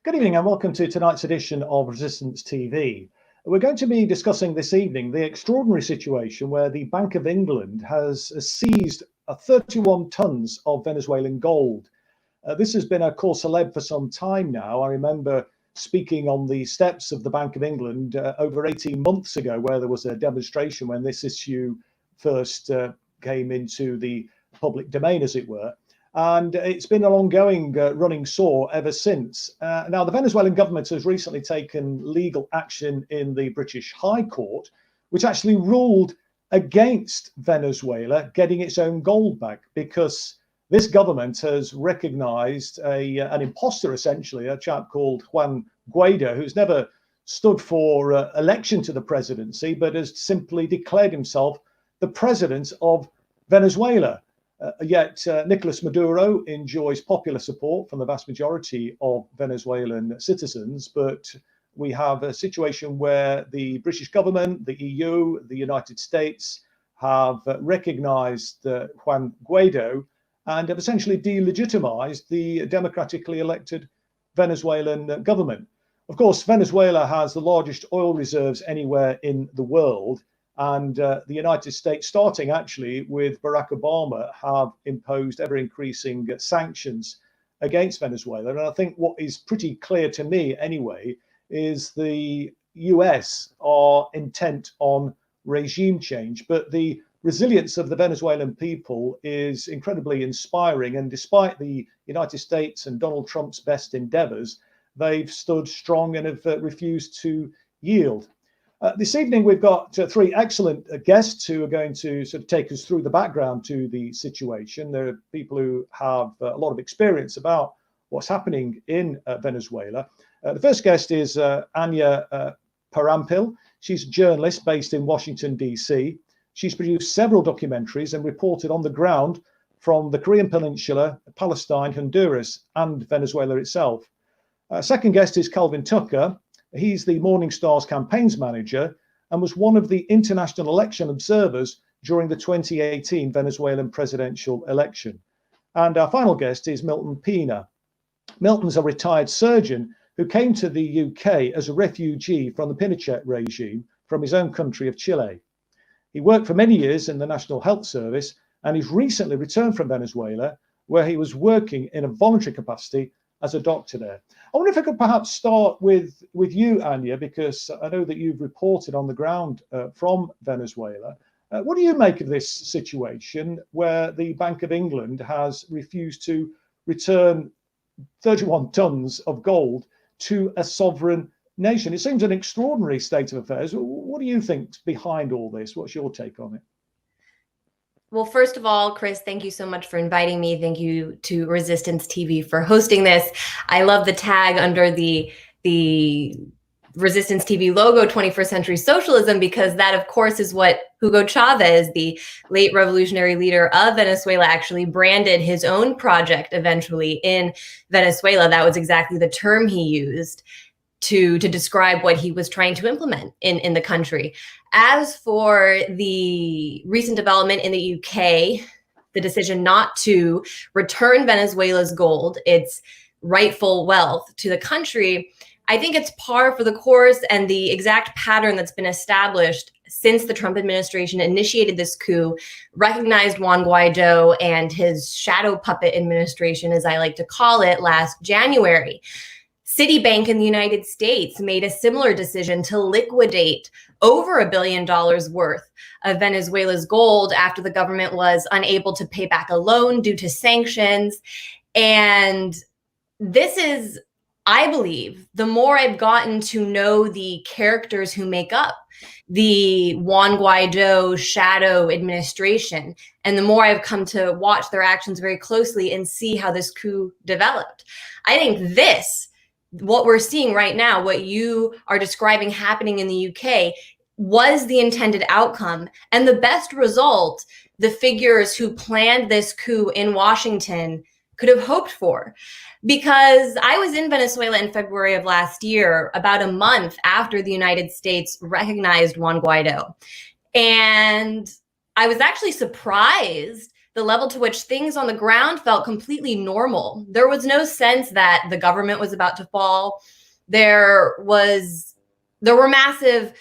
Good evening and welcome to tonight's edition of Resistance TV. We're going to be discussing this evening the extraordinary situation where the Bank of England has seized 31 tons of Venezuelan gold. This has been a cause célèbre for some time now. I remember speaking on the steps of the Bank of England over 18 months ago, where there was a demonstration when this issue first came into the public domain, as it were. And it's been an ongoing running sore ever since. Now, the Venezuelan government has recently taken legal action in the British High Court, which actually ruled against Venezuela getting its own gold back, because this government has recognized an imposter, essentially, a chap called Juan Guaido, who's never stood for election to the presidency, but has simply declared himself the president of Venezuela. Yet Nicolas Maduro enjoys popular support from the vast majority of Venezuelan citizens. But we have a situation where the British government, the EU, the United States have recognized Juan Guaido and have essentially delegitimized the democratically elected Venezuelan government. Of course, Venezuela has the largest oil reserves anywhere in the world. And the United States, starting actually with Barack Obama, have imposed ever-increasing sanctions against Venezuela. And I think what is pretty clear to me anyway is the US are intent on regime change. But the resilience of the Venezuelan people is incredibly inspiring. And despite the United States and Donald Trump's best endeavors, they've stood strong and have refused to yield. This evening, we've got three excellent guests who are going to sort of take us through the background to the situation. There are people who have a lot of experience about what's happening in Venezuela. The first guest is Anya Parampil. She's a journalist based in Washington, D.C. She's produced several documentaries and reported on the ground from the Korean Peninsula, Palestine, Honduras, and Venezuela itself. Second guest is Calvin Tucker. He's the Morning Star's campaigns manager and was one of the international election observers during the 2018 Venezuelan presidential election. And our final guest is Milton Pena. Milton's a retired surgeon who came to the UK as a refugee from the Pinochet regime from his own country of Chile. He worked for many years in the National Health Service, and he's recently returned from Venezuela, where he was working in a voluntary capacity as a doctor there. I wonder if I could perhaps start with you, Anya, because I know that you've reported on the ground from Venezuela. What do you make of this situation where the Bank of England has refused to return 31 tons of gold to a sovereign nation? It seems an extraordinary state of affairs. What do you think's behind all this? What's your take on it? Well, first of all, Chris, thank you so much for inviting me. Thank you to Resistance TV for hosting this. I love the tag under the Resistance TV logo, 21st Century Socialism, because that, of course, is what Hugo Chavez, the late revolutionary leader of Venezuela, actually branded his own project eventually in Venezuela. That was exactly the term he used to describe what he was trying to implement in the country. As for the recent development in the UK, the decision not to return Venezuela's gold, its rightful wealth, to the country, I think it's par for the course and the exact pattern that's been established since the Trump administration initiated this coup, recognized Juan Guaido and his shadow puppet administration, as I like to call it, last January. Citibank in the United States made a similar decision to liquidate over $1 billion worth of Venezuela's gold after the government was unable to pay back a loan due to sanctions. And this is, I believe, the more I've gotten to know the characters who make up the Juan Guaido shadow administration, and the more I've come to watch their actions very closely and see how this coup developed, I think what we're seeing right now, what you are describing happening in the UK, was the intended outcome and the best result the figures who planned this coup in Washington could have hoped for. Because I was in Venezuela in February of last year, about a month after the United States recognized Juan Guaido. And I was actually surprised the level to which things on the ground felt completely normal. There was no sense that the government was about to fall. There were massive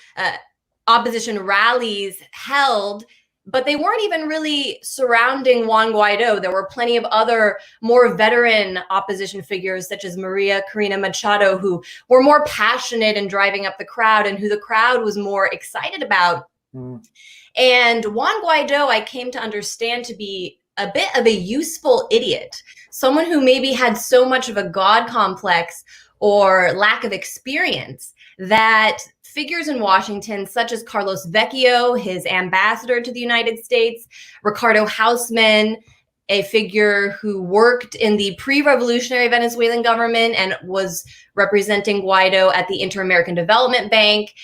opposition rallies held, but they weren't even really surrounding Juan Guaido. There were plenty of other more veteran opposition figures, such as Maria Corina Machado, who were more passionate in driving up the crowd and who the crowd was more excited about. And Juan Guaido, I came to understand to be a bit of a useful idiot, someone who maybe had so much of a God complex or lack of experience that figures in Washington, such as Carlos Vecchio, his ambassador to the United States, Ricardo Hausman, a figure who worked in the pre-revolutionary Venezuelan government and was representing Guaido at the Inter-American Development Bank,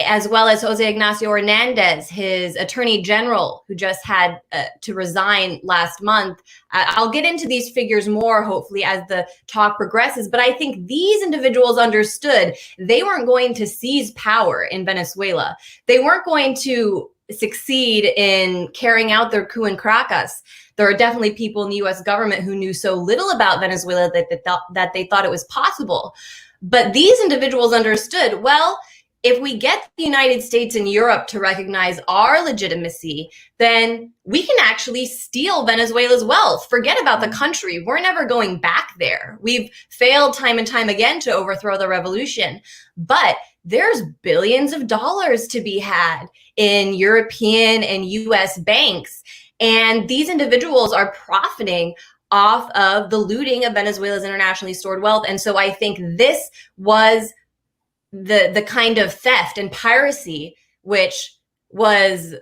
as well as Jose Ignacio Hernandez, his attorney general, who just had to resign last month. I'll get into these figures more, hopefully, as the talk progresses. But I think these individuals understood they weren't going to seize power in Venezuela. They weren't going to succeed in carrying out their coup in Caracas. There are definitely people in the U.S. government who knew so little about Venezuela that they thought it was possible. But these individuals understood, well, if we get the United States and Europe to recognize our legitimacy, then we can actually steal Venezuela's wealth. Forget about the country. We're never going back there. We've failed time and time again to overthrow the revolution. But there's billions of dollars to be had in European and US banks. And these individuals are profiting off of the looting of Venezuela's internationally stored wealth. And so I think this was the kind of theft and piracy, which was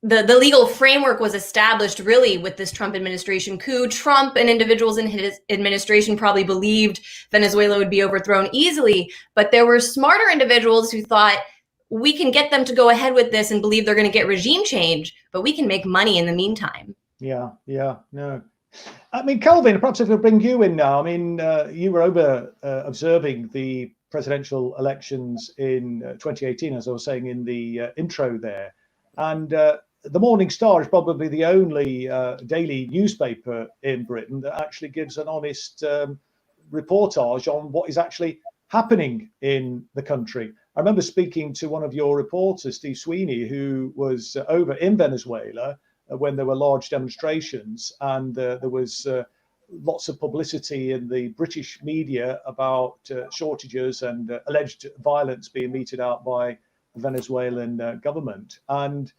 the legal framework was established really with this Trump administration coup. Trump and individuals in his administration probably believed Venezuela would be overthrown easily, but there were smarter individuals who thought we can get them to go ahead with this and believe they're going to get regime change, but we can make money in the meantime. Yeah, no. I mean, Kelvin, perhaps if we'll bring you in now. I mean, you were over observing the presidential elections in 2018, as I was saying in the intro there. And the Morning Star is probably the only daily newspaper in Britain that actually gives an honest reportage on what is actually happening in the country. I remember speaking to one of your reporters, Steve Sweeney, who was over in Venezuela when there were large demonstrations, and there was lots of publicity in the British media about shortages and alleged violence being meted out by the Venezuelan government. And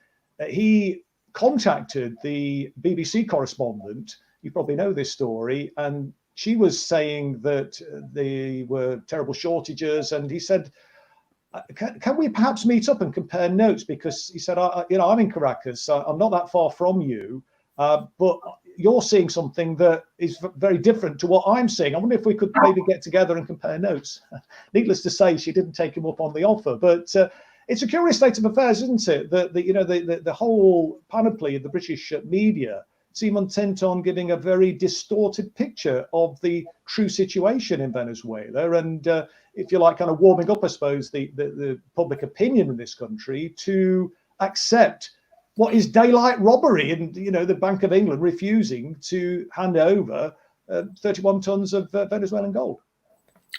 he contacted the BBC correspondent. You probably know this story. And she was saying that there were terrible shortages. And he said, can we perhaps meet up and compare notes? Because he said, I'm in Caracas, so I'm not that far from you. But you're seeing something that is very different to what I'm seeing. I wonder if we could maybe get together and compare notes. Needless to say, she didn't take him up on the offer. But it's a curious state of affairs, isn't it? That the whole panoply of the British media seem intent on giving a very distorted picture of the true situation in Venezuela. And if you like, kind of warming up, I suppose, the public opinion in this country to accept what is daylight robbery, and the Bank of England refusing to hand over 31 tons of Venezuelan gold.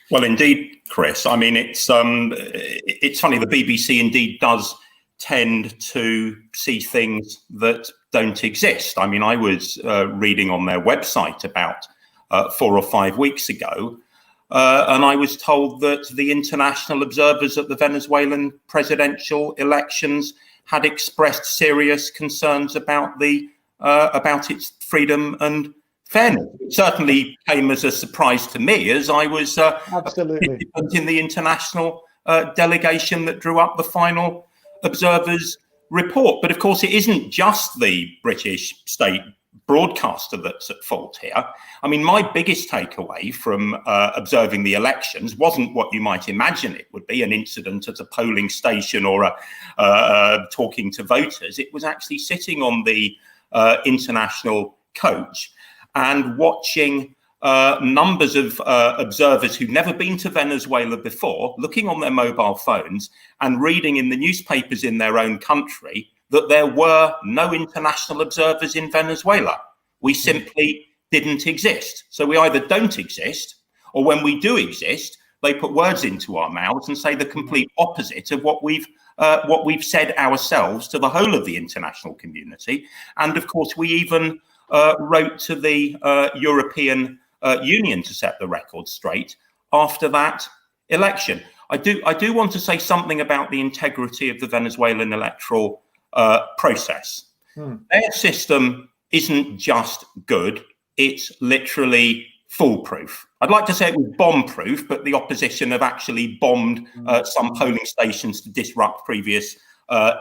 Well, indeed, Chris. I mean, it's funny. The BBC indeed does tend to see things that don't exist. I mean, I was reading on their website about 4 or 5 weeks ago, and I was told that the international observers at the Venezuelan presidential elections had expressed serious concerns about its freedom and fairness. It certainly came as a surprise to me, as I was absolutely in the international delegation that drew up the final observers report. But of course, it isn't just the British state broadcaster that's at fault here. I mean, my biggest takeaway from observing the elections wasn't what you might imagine it would be, an incident at a polling station or talking to voters. It was actually sitting on the international coach and watching numbers of observers who'd never been to Venezuela before, looking on their mobile phones and reading in the newspapers in their own country that there were no international observers in Venezuela. We simply didn't exist. So we either don't exist, or when we do exist, they put words into our mouths and say the complete opposite of what we've said ourselves to the whole of the international community. And of course, we even wrote to the European Union to set the record straight after that election. I do want to say something about the integrity of the Venezuelan electoral process. Their system isn't just good, it's literally foolproof. I'd like to say it was bomb-proof, but the opposition have actually bombed some polling stations to disrupt previous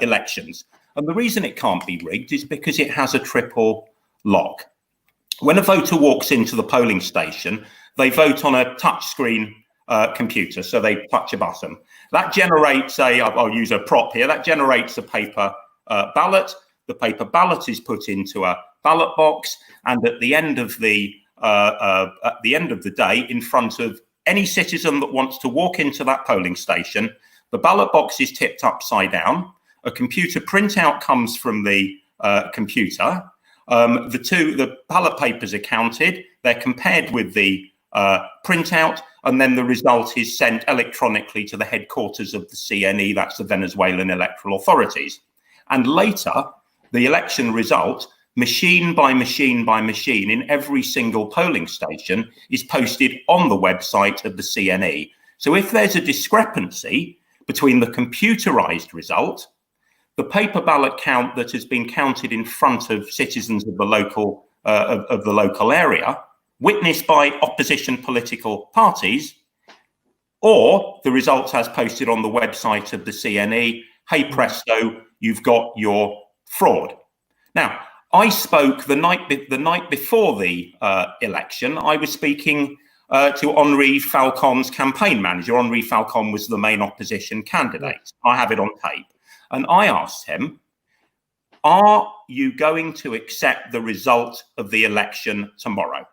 elections. And the reason it can't be rigged is because it has a triple lock. When a voter walks into the polling station, they vote on a touchscreen computer, so they touch a button. That generates I'll use a prop here, that generates a paper ballot. The paper ballot is put into a ballot box, and at the end of the day, in front of any citizen that wants to walk into that polling station, the ballot box is tipped upside down. A computer printout comes from the computer. The ballot papers are counted. They're compared with the printout, and then the result is sent electronically to the headquarters of the CNE, that's the Venezuelan electoral authorities. And later, the election result, machine by machine by machine, in every single polling station, is posted on the website of the CNE. So if there's a discrepancy between the computerized result, the paper ballot count that has been counted in front of citizens of the local area, witnessed by opposition political parties, or the results as posted on the website of the CNE, hey presto, you've got your fraud. Now, I spoke the night before the election. I was speaking to Henri Falcon's campaign manager. Henri Falcon was the main opposition candidate. I have it on tape. And I asked him, are you going to accept the result of the election tomorrow?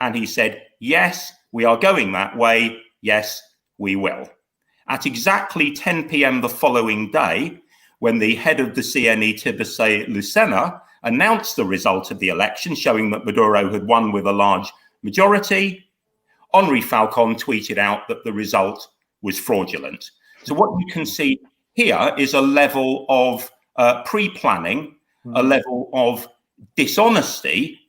And he said, yes, we are going that way. Yes, we will. At exactly 10 p.m. the following day, when the head of the CNE, Tibisay Lucena, announced the result of the election, showing that Maduro had won with a large majority, Henri Falcon tweeted out that the result was fraudulent. So what you can see here is a level of pre-planning, a level of dishonesty,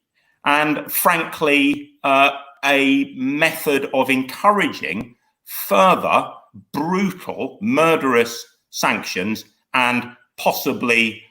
and frankly, a method of encouraging further brutal, murderous sanctions and possibly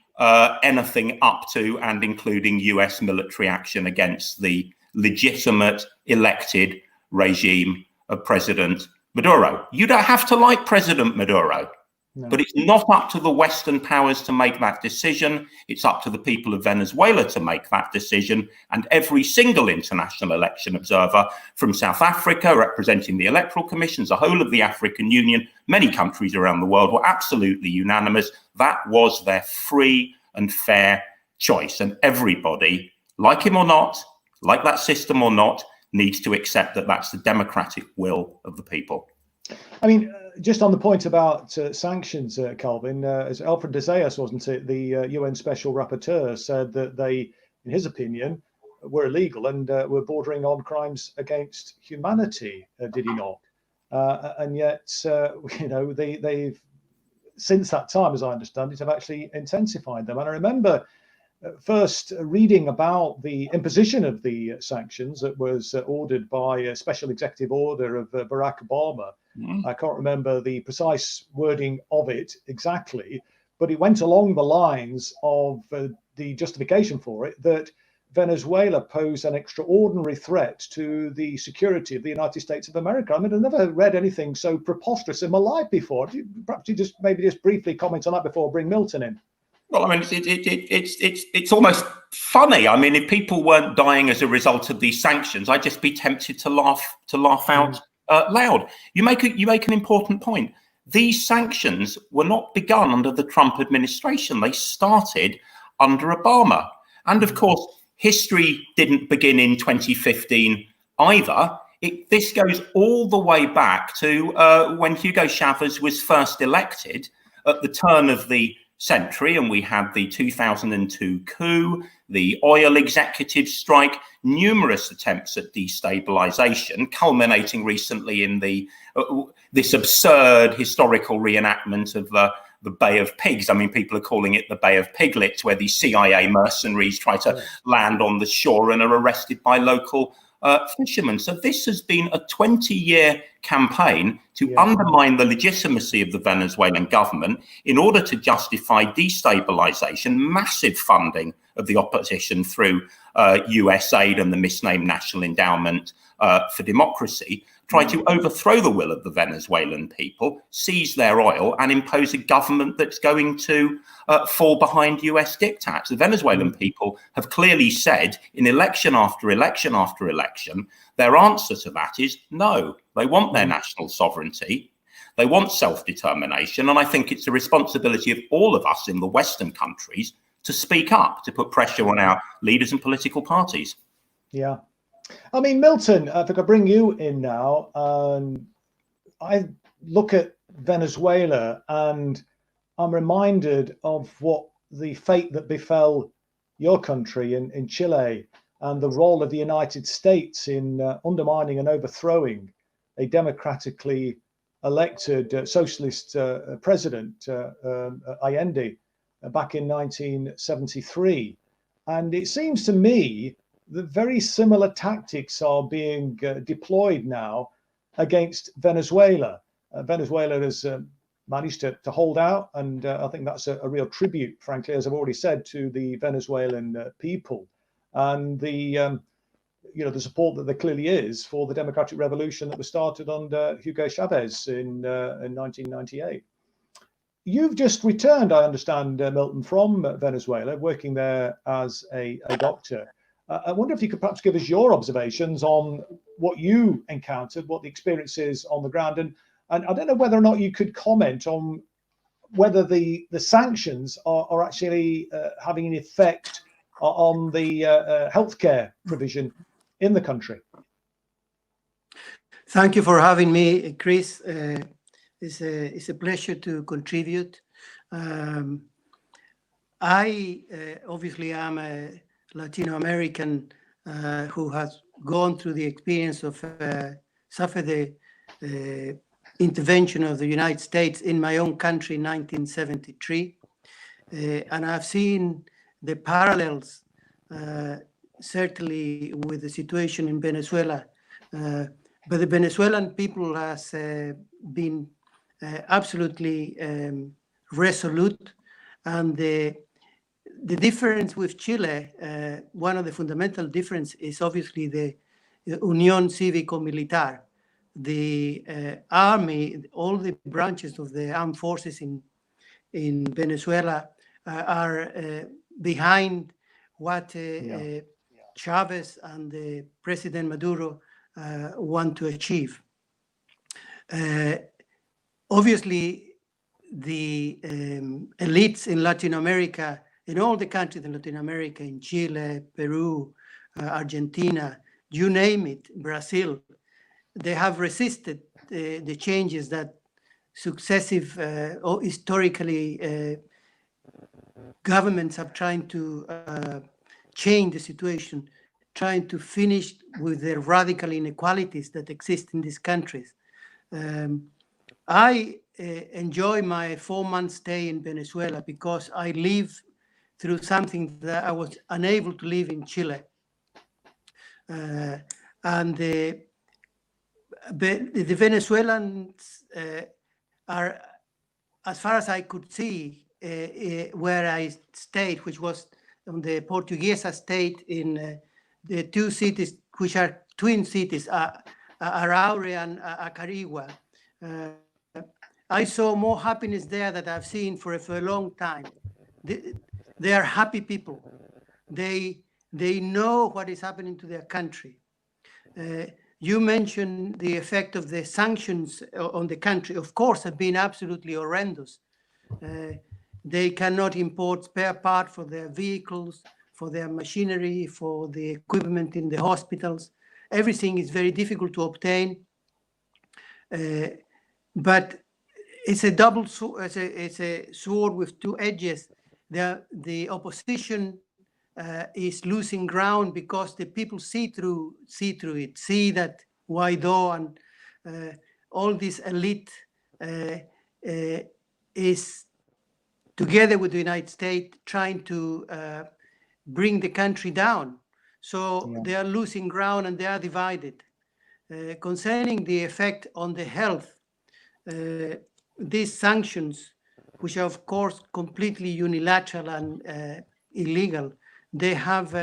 anything up to and including US military action against the legitimate elected regime of President Maduro. You don't have to like President Maduro. No. But it's not up to the Western powers to make that decision. It's up to the people of Venezuela to make that decision. And every single international election observer from South Africa, representing the electoral commissions, the whole of the African Union, many countries around the world were absolutely unanimous. That was their free and fair choice. And everybody, like him or not, like that system or not, needs to accept that that's the democratic will of the people. I mean, just on the point about sanctions, Calvin, as Alfred de Zayas, wasn't it, the UN Special Rapporteur, said that they, in his opinion, were illegal and were bordering on crimes against humanity, did he not? And yet, they've, since that time, as I understand it, have actually intensified them. And I remember first reading about the imposition of the sanctions that was ordered by a special executive order of Barack Obama. I can't remember the precise wording of it exactly, but it went along the lines of the justification for it that Venezuela posed an extraordinary threat to the security of the United States of America. I mean, I've never read anything so preposterous in my life before. Perhaps you just briefly comment on that before I bring Milton in. Well, I mean, it's almost funny. I mean, if people weren't dying as a result of these sanctions, I'd just be tempted to laugh out loud. You make an important point. These sanctions were not begun under the Trump administration. They started under Obama. And of course, history didn't begin in 2015 either. This goes all the way back to when Hugo Chavez was first elected at the turn of the century, and we had the 2002 coup, the oil executive strike, numerous attempts at destabilization, culminating recently in this absurd historical reenactment of the Bay of Pigs. I mean, people are calling it the Bay of Piglets, where these CIA mercenaries try to land on the shore and are arrested by local fishermen. So this has been a 20-year campaign to undermine the legitimacy of the Venezuelan government in order to justify destabilization, massive funding of the opposition through US aid and the misnamed National Endowment for Democracy, try to overthrow the will of the Venezuelan people, seize their oil, and impose a government that's going to fall behind US diktats. The Venezuelan people have clearly said in election after election after election, their answer to that is no. They want their national sovereignty. They want self-determination. And I think it's the responsibility of all of us in the Western countries to speak up, to put pressure on our leaders and political parties. Yeah. I mean, Milton, if I could bring you in now, I look at Venezuela and I'm reminded of what the fate that befell your country in Chile and the role of the United States in undermining and overthrowing a democratically elected socialist president, Allende, back in 1973. And it seems to me that very similar tactics are being deployed now against Venezuela. Venezuela has managed to hold out, and I think that's a real tribute, frankly, as I've already said, to the Venezuelan people and the support that there clearly is for the democratic revolution that was started under Hugo Chavez in 1998. You've just returned, I understand, Milton, from Venezuela, working there as a doctor. I wonder if you could perhaps give us your observations on what you encountered, what the experience is on the ground, and I don't know whether or not you could comment on whether the sanctions are actually having an effect on the healthcare provision in the country. Thank you for having me, Chris. It's a pleasure to contribute. I obviously am a Latino American who has gone through the experience of suffered the intervention of the United States in my own country in 1973. And I've seen the parallels certainly with the situation in Venezuela. But the Venezuelan people has been absolutely resolute, and the difference with Chile, one of the fundamental differences is obviously the Unión Cívico-Militar. The army, all the branches of the armed forces in Venezuela are behind what Chavez and the President Maduro want to achieve. Obviously, the elites in Latin America, in all the countries in Latin America, in Chile, Peru, Argentina, you name it, Brazil, they have resisted the changes that successive or historically governments have tried to change the situation, trying to finish with the radical inequalities that exist in these countries. I enjoy my 4-month stay in Venezuela because I live through something that I was unable to live in Chile. And the Venezuelans are, as far as I could see, where I stayed, which was on the Portuguesa state in the two cities, which are twin cities, Araure and Acarigua. I saw more happiness there that I've seen for a long time. They are happy people. They know what is happening to their country. You mentioned the effect of the sanctions on the country, of course, have been absolutely horrendous. They cannot import spare parts for their vehicles, for their machinery, for the equipment in the hospitals. Everything is very difficult to obtain. But it's a double sword. It's a sword with two edges. The opposition is losing ground because the people see through it, see that Guaidó and all this elite is together with the United States trying to bring the country down. So they are losing ground and they are divided. Concerning the effect on the health, these sanctions, which are of course completely unilateral and illegal, they have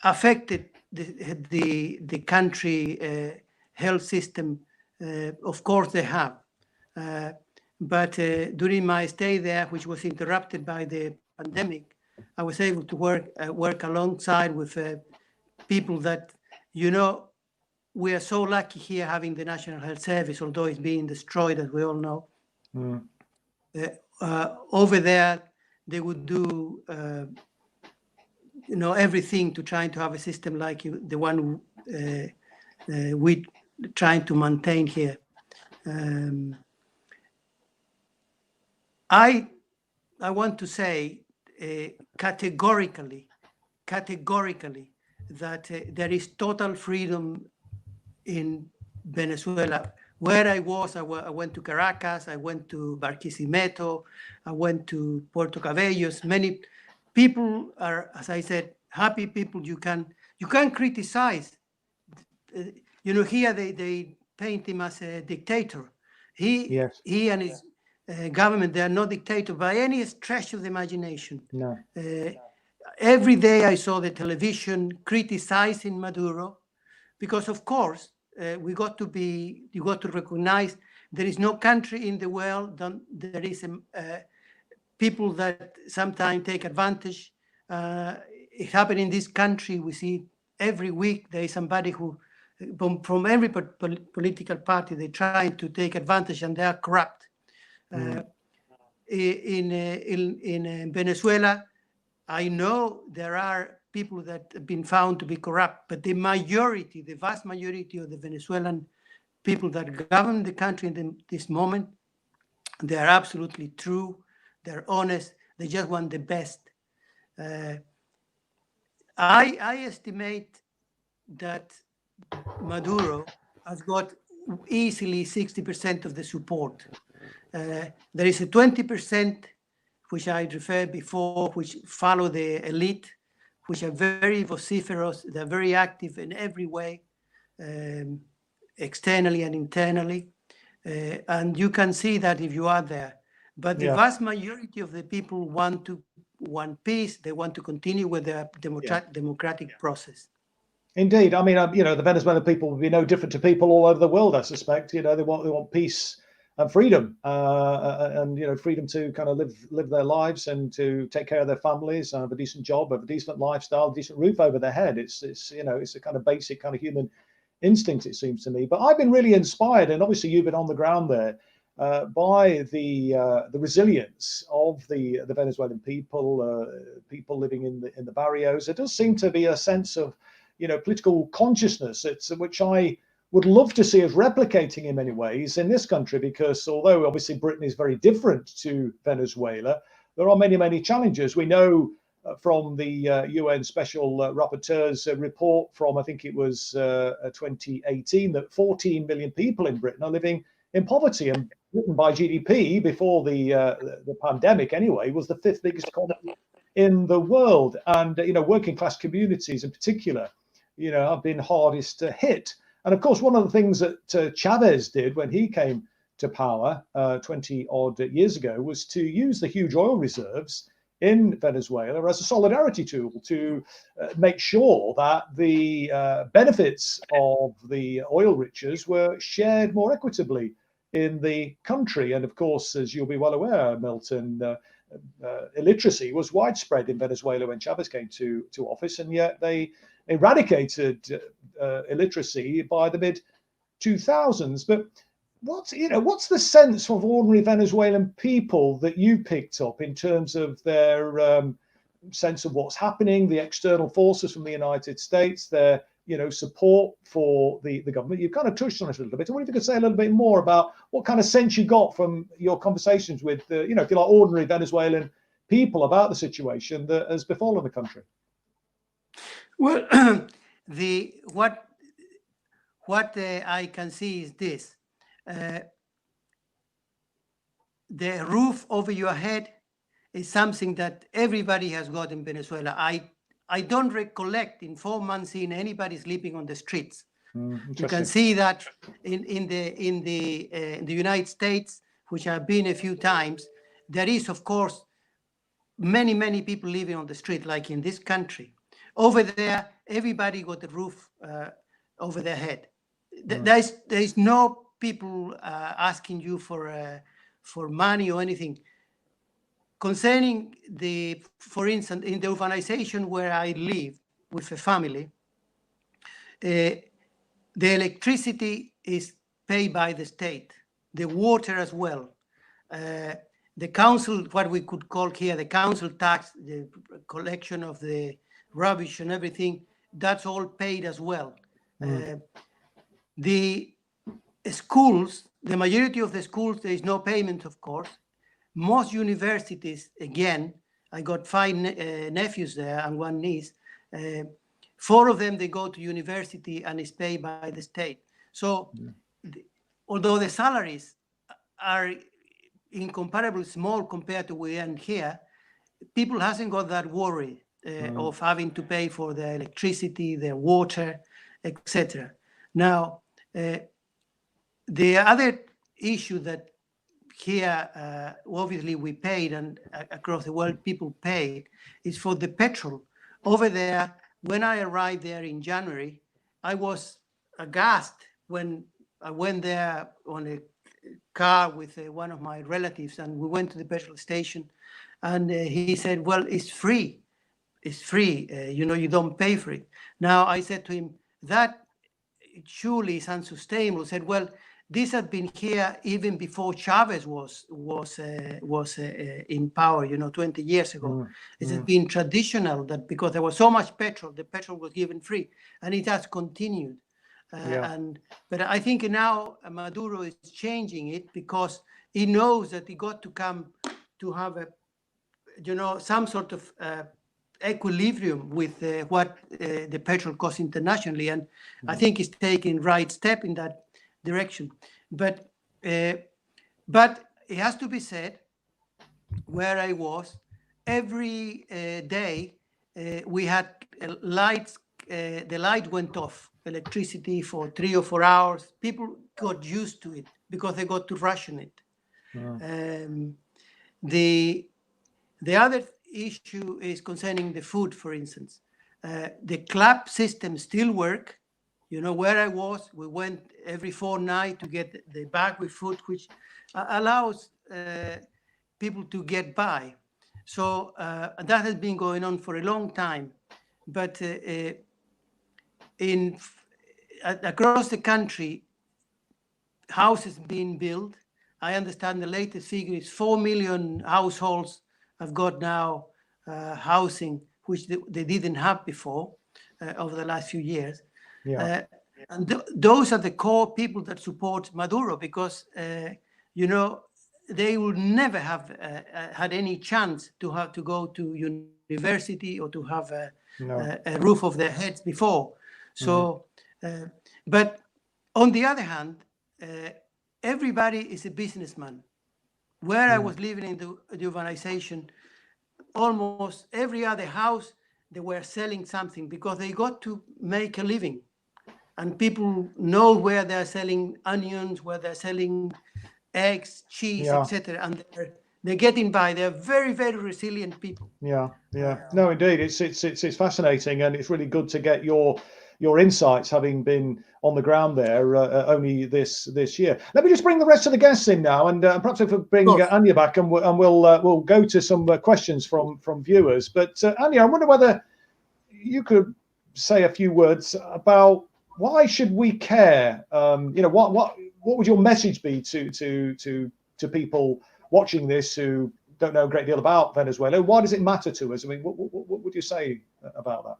affected the country health system. Of course they have. But during my stay there, which was interrupted by the pandemic, I was able to work alongside with people that, we are so lucky here having the National Health Service, although it's being destroyed, as we all know. Over there, they would do, everything to try to have a system like the one we trying to maintain here. I want to say categorically that there is total freedom in Venezuela. Where I was, I went to Caracas, I went to Barquisimeto, I went to Puerto Cabellos. Many people are, as I said, happy people. You can criticize. Here they paint him as a dictator. He and his government, they are not dictators by any stretch of the imagination. No. Every day I saw the television criticizing Maduro, because of course you got to recognize there is no country in the world that there is people that sometimes take advantage. It happened in this country. We see every week there is somebody who from every political party, they try to take advantage and they are corrupt. In Venezuela, I know there are people that have been found to be corrupt, but the vast majority of the Venezuelan people that govern the country in this moment, they are absolutely true, they're honest, they just want the best. I estimate that Maduro has got easily 60% of the support. There is a 20%, which I referred before, which follow the elite, which are very vociferous, they're very active in every way, externally and internally. And you can see that if you are there. But the vast majority of the people want peace, they want to continue with the democratic process. Indeed. I mean, the Venezuelan people will be no different to people all over the world, I suspect. They want peace and freedom, and freedom to kind of live their lives and to take care of their families, have a decent job, have a decent lifestyle, a decent roof over their head. It's a kind of basic kind of human instinct, it seems to me. But I've been really inspired, and obviously you've been on the ground there, by the resilience of the Venezuelan people, people living in the barrios. There does seem to be a sense of political consciousness, which I would love to see us replicating in many ways in this country, because although obviously Britain is very different to Venezuela, there are many, many challenges. We know from the UN Special Rapporteur's report from, I think it was 2018, that 14 million people in Britain are living in poverty, and Britain by GDP before the pandemic anyway was the 5th biggest economy in the world, and working class communities in particular have been hardest hit. And of course, one of the things that Chavez did when he came to power 20 odd years ago was to use the huge oil reserves in Venezuela as a solidarity tool to make sure that the benefits of the oil riches were shared more equitably in the country. And of course, as you'll be well aware, Milton, illiteracy was widespread in Venezuela when Chavez came to office, and yet they eradicated illiteracy by the mid-2000s. But what's the sense of ordinary Venezuelan people that you picked up in terms of their sense of what's happening, the external forces from the United States, their support for the government. You've kind of touched on it a little bit. I wonder if you could say a little bit more about what kind of sense you got from your conversations with, if you like, ordinary Venezuelan people about the situation that has befallen the country. Well, what I can see is this: the roof over your head is something that everybody has got in Venezuela. I don't recollect in 4 months seeing anybody sleeping on the streets. You can see that in the United States, which I've been a few times. There is, of course, many people living on the street, like in this country. Over there, everybody got the roof over their head. There is no people asking you for money or anything. Concerning for instance, in the urbanization where I live with a family, the electricity is paid by the state, the water as well. The council, what we could call here the council tax, the collection of the rubbish and everything, that's all paid as well. The schools, the majority of the schools, there is no payment, of course. Most universities, again, I got 5 nephews there and 1 niece. 4 of them, they go to university and it's paid by the state. So although the salaries are incomparably small compared to we earn here, people hasn't got that worry of having to pay for their electricity, their water, etc. Now, the other issue that here, obviously we paid, and across the world people paid, is for the petrol. Over there, when I arrived there in January, I was aghast when I went there on a car with one of my relatives, and we went to the petrol station, and he said, well, it's free. It's free. You don't pay for it. Now, I said to him, that surely is unsustainable. He said, well, this had been here even before Chavez was in power, 20 years ago. It has been traditional that because there was so much petrol, the petrol was given free, and it has continued. But I think now Maduro is changing it because he knows that he got to come to have some sort of equilibrium with what the petrol costs internationally, and I think he's taking right step in that direction. But it has to be said, where I was, every day we had lights. The light went off, electricity for 3 or 4 hours. People got used to it because they got to ration it. The other issue is concerning the food, for instance. The club system still work. Where I was, we went every fortnight to get the bag with food, which allows people to get by. So that has been going on for a long time. But across the country, houses being built. I understand the latest figure is 4 million households have got now housing, which they didn't have before over the last few years. And those are the core people that support Maduro, because they would never have had any chance to have to go to university or to have a roof over their heads before. So, but on the other hand, everybody is a businessman. Where I was living in the urbanization, almost every other house, they were selling something because they got to make a living. And people know where they're selling onions, where they're selling eggs, cheese, etc. And they're getting by. They're very, very resilient people. No, indeed, it's fascinating, and it's really good to get your insights, having been on the ground there only this year. Let me just bring the rest of the guests in now, and perhaps if we bring Anya back, and we'll go to some questions from viewers. But Anya, I wonder whether you could say a few words about why should we care? What would your message be to people watching this who don't know a great deal about Venezuela? Why does it matter to us? I mean, what would you say about that?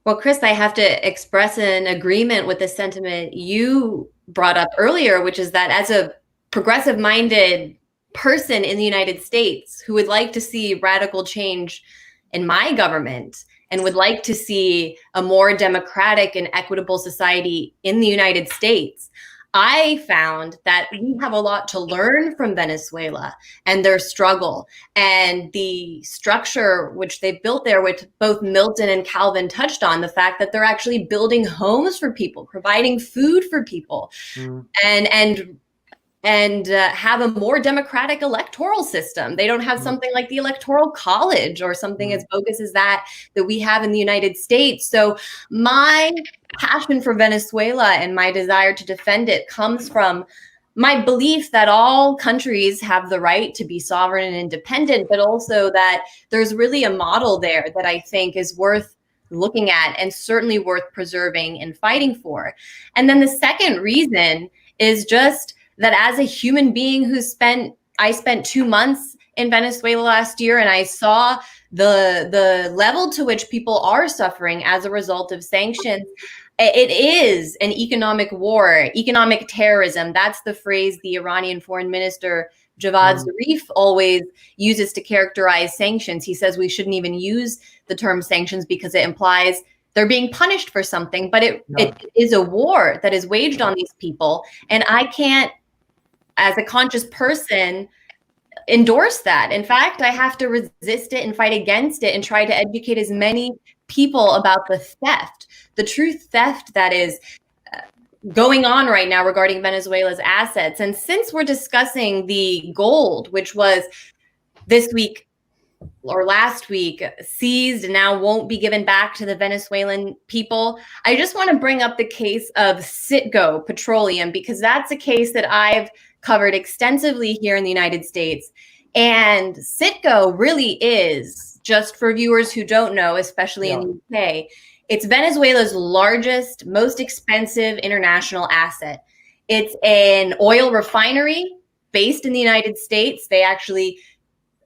Well, Chris, I have to express an agreement with the sentiment you brought up earlier, which is that as a progressive-minded person in the United States who would like to see radical change in my government and would like to see a more democratic and equitable society in the United States, I found that we have a lot to learn from Venezuela and their struggle and the structure which they built there, which both Milton and Calvin touched on, the fact that they're actually building homes for people, providing food for people, and have a more democratic electoral system. They don't have something like the Electoral College or something as bogus as that we have in the United States. So my passion for Venezuela and my desire to defend it comes from my belief that all countries have the right to be sovereign and independent, but also that there's really a model there that I think is worth looking at and certainly worth preserving and fighting for. And then the second reason is just that as a human being I spent 2 months in Venezuela last year, and I saw the level to which people are suffering as a result of sanctions. It is an economic war, economic terrorism. That's the phrase the Iranian foreign minister Javad Zarif always uses to characterize sanctions. He says we shouldn't even use the term sanctions because it implies they're being punished for something, but it is a war that is waged on these people. And I can't, as a conscious person, endorse that. In fact, I have to resist it and fight against it and try to educate as many people about the theft, the true theft that is going on right now regarding Venezuela's assets. And since we're discussing the gold, which was this week or last week seized and now won't be given back to the Venezuelan people, I just want to bring up the case of Citgo Petroleum, because that's a case that I've covered extensively here in the United States. And Citgo really is, just for viewers who don't know, especially in the UK, it's Venezuela's largest, most expensive international asset. It's an oil refinery based in the United States. They actually,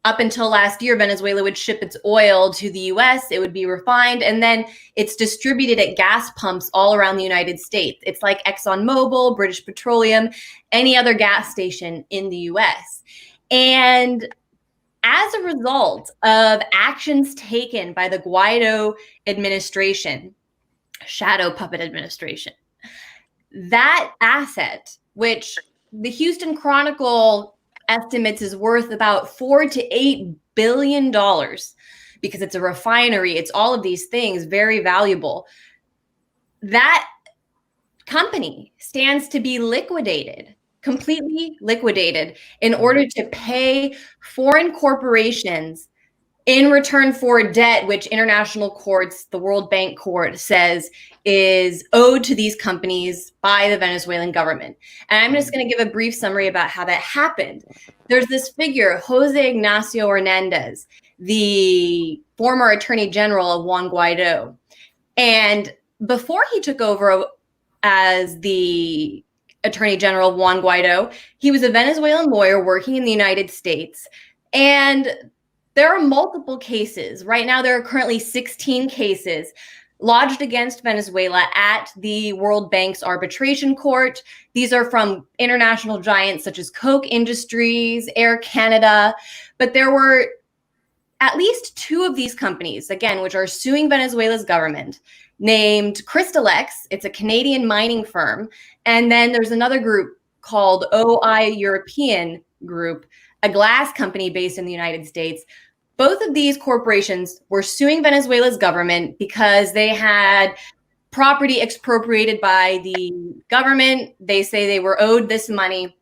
up until last year, Venezuela would ship its oil to the US, it would be refined, and then it's distributed at gas pumps all around the United States. It's like ExxonMobil, British Petroleum, any other gas station in the US. And as a result of actions taken by the Guaido administration, shadow puppet administration, that asset, which the Houston Chronicle estimates is worth about $4 to $8 billion, because it's a refinery, it's all of these things, very valuable. That company stands to be liquidated, completely liquidated, in order to pay foreign corporations in return for debt, which international courts, the World Bank Court, says is owed to these companies by the Venezuelan government. And I'm just going to give a brief summary about how that happened. There's this figure, Jose Ignacio Hernandez, the former Attorney General of Juan Guaido. And before he took over as the Attorney General of Juan Guaido, he was a Venezuelan lawyer working in the United States. And there are multiple cases. Right now, there are currently 16 cases lodged against Venezuela at the World Bank's arbitration court. These are from international giants such as Koch Industries, Air Canada. But there were at least 2 of these companies, again, which are suing Venezuela's government, named Crystalex. It's a Canadian mining firm. And then there's another group called OI European Group, a glass company based in the United States. Both of these corporations were suing Venezuela's government because they had property expropriated by the government. They say they were owed this money.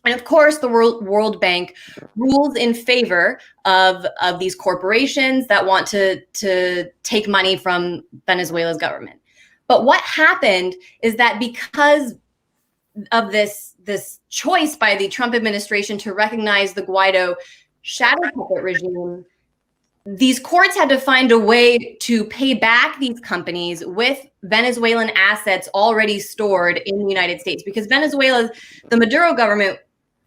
And of course, the World Bank rules in favor of these corporations that want to take money from Venezuela's government. But what happened is that because of this choice by the Trump administration to recognize the Guaido shadow puppet regime, these courts had to find a way to pay back these companies with Venezuelan assets already stored in the United States, because Venezuela, the Maduro government,